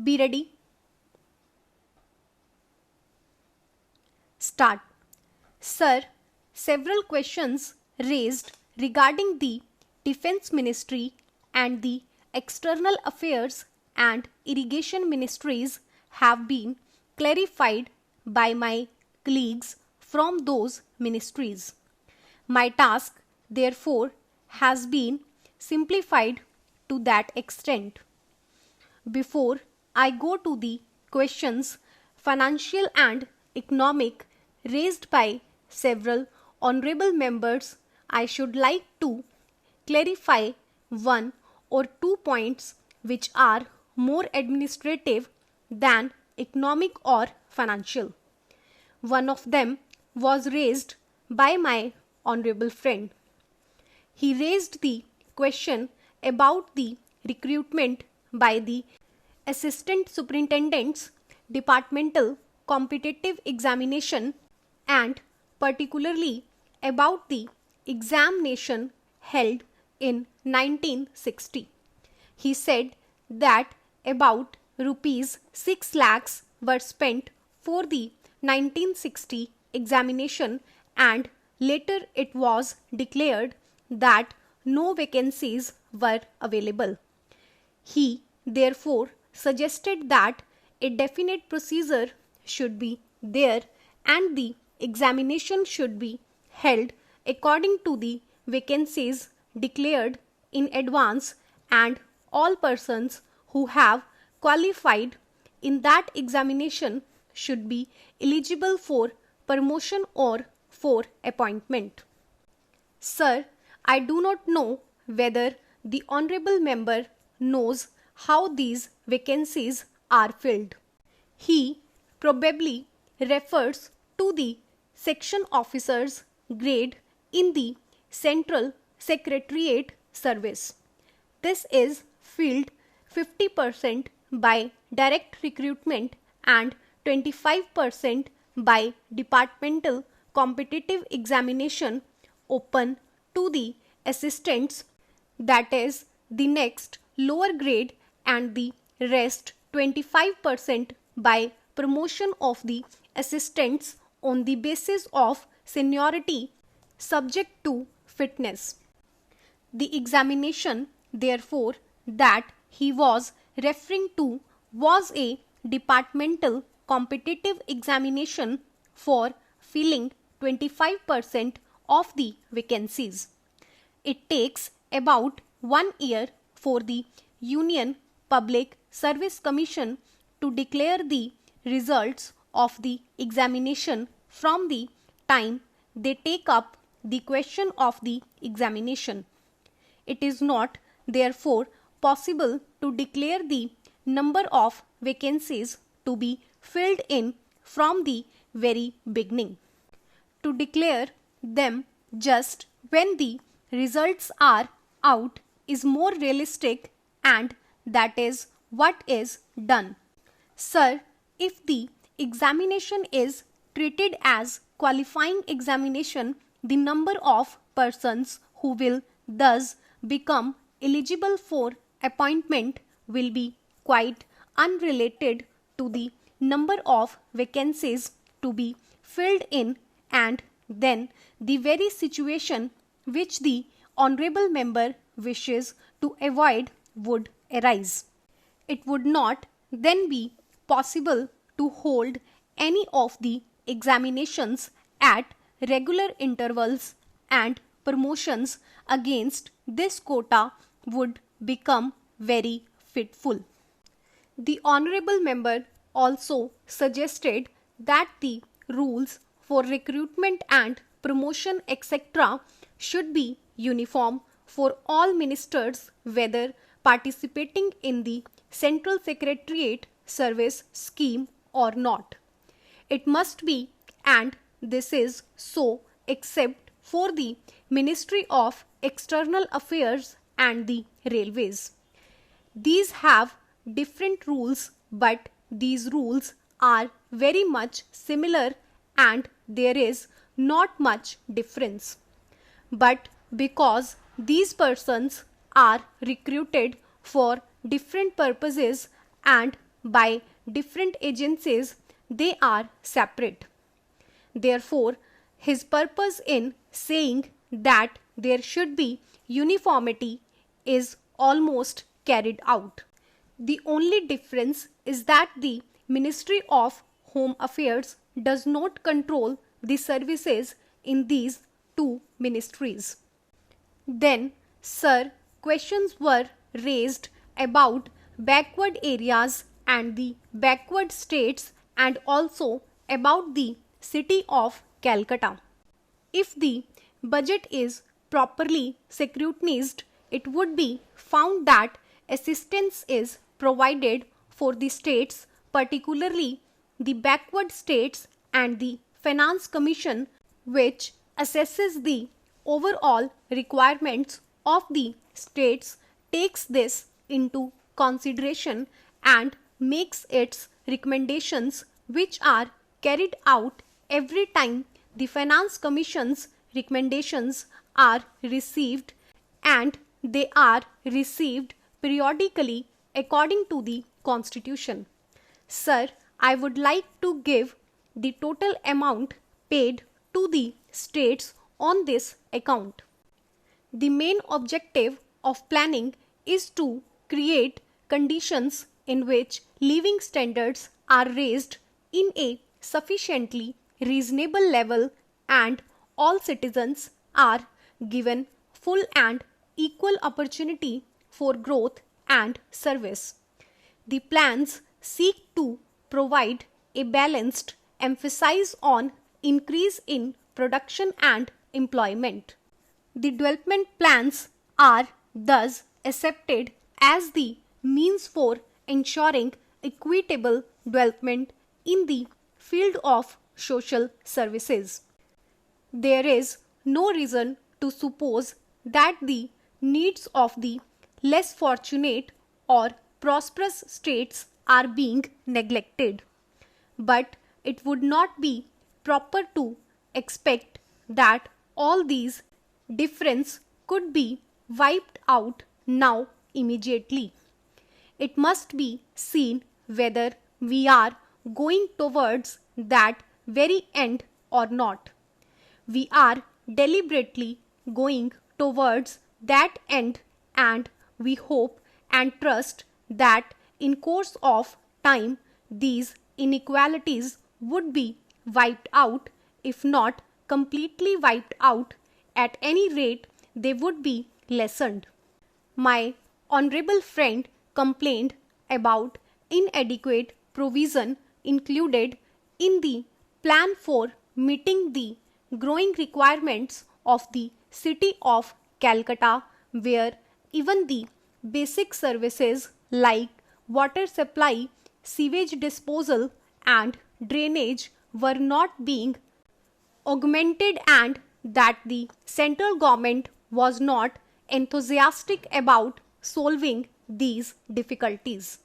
Be ready. Start. Sir, several questions raised regarding the Defense Ministry and the External Affairs and Irrigation Ministries have been clarified by my colleagues from those ministries. My task, therefore, has been simplified to that extent. Before I go to the questions, financial and economic, raised by several honorable members, I should like to clarify one or two points which are more administrative than economic or financial. One of them was raised by my honorable friend. He raised the question about the recruitment by the Assistant Superintendent's Departmental Competitive Examination and particularly about the examination held in 1960. He said that about rupees 6 lakhs were spent for the 1960 examination and later it was declared that no vacancies were available. He therefore suggested that a definite procedure should be there and the examination should be held according to the vacancies declared in advance, and all persons who have qualified in that examination should be eligible for promotion or for appointment. Sir, I do not know whether the honorable member knows how these vacancies are filled. He probably refers to the section officer's grade in the Central Secretariat Service. This is filled 50% by direct recruitment and 25% by departmental competitive examination open to the assistants, that is the next lower grade, and the rest 25% by promotion of the assistants on the basis of seniority subject to fitness. The examination, therefore, that he was referring to was a departmental competitive examination for filling 25% of the vacancies. It takes about 1 year for the Union Public Service Commission to declare the results of the examination from the time they take up the question of the examination. It is not, therefore, possible to declare the number of vacancies to be filled in from the very beginning. To declare them just when the results are out is more realistic, and that is what is done. Sir, if the examination is treated as qualifying examination, the number of persons who will thus become eligible for appointment will be quite unrelated to the number of vacancies to be filled in, and then the very situation which the honorable member wishes to avoid would arise. It would not then be possible to hold any of the examinations at regular intervals, and promotions against this quota would become very fitful. The honorable member also suggested that the rules for recruitment and promotion etc. should be uniform for all ministers, whether participating in the Central Secretariat Service scheme or not. It must be, and this is so except for the Ministry of External Affairs and the Railways. These have different rules, but these rules are very much similar and there is not much difference. But because these persons are recruited for different purposes and by different agencies, they are separate. Therefore, his purpose in saying that there should be uniformity is almost carried out. The only difference is that the Ministry of Home Affairs does not control the services in these two ministries. Then, sir, questions were raised about backward areas and the backward states and also about the city of Calcutta. If the budget is properly scrutinized, it would be found that assistance is provided for the states, particularly the backward states, and the Finance Commission, which assesses the overall requirements of the states, takes this into consideration and makes its recommendations, which are carried out every time the Finance Commission's recommendations are received, and they are received periodically according to the Constitution. Sir, I would like to give the total amount paid to the states on this account. The main objective of planning is to create conditions in which living standards are raised in a sufficiently reasonable level and all citizens are given full and equal opportunity for growth and service. The plans seek to provide a balanced emphasis on increase in production and employment. The development plans are thus accepted as the means for ensuring equitable development in the field of social services. There is no reason to suppose that the needs of the less fortunate or prosperous states are being neglected. But it would not be proper to expect that all these differences could be wiped out now immediately. It must be seen whether we are going towards that very end or not. We are deliberately going towards that end, and we hope and trust that in course of time these inequalities would be wiped out, if not completely wiped out. At any rate, they would be lessened. My honorable friend complained about inadequate provision included in the plan for meeting the growing requirements of the city of Calcutta, where even the basic services like water supply, sewage disposal, and drainage were not being augmented, and that the central government was not enthusiastic about solving these difficulties.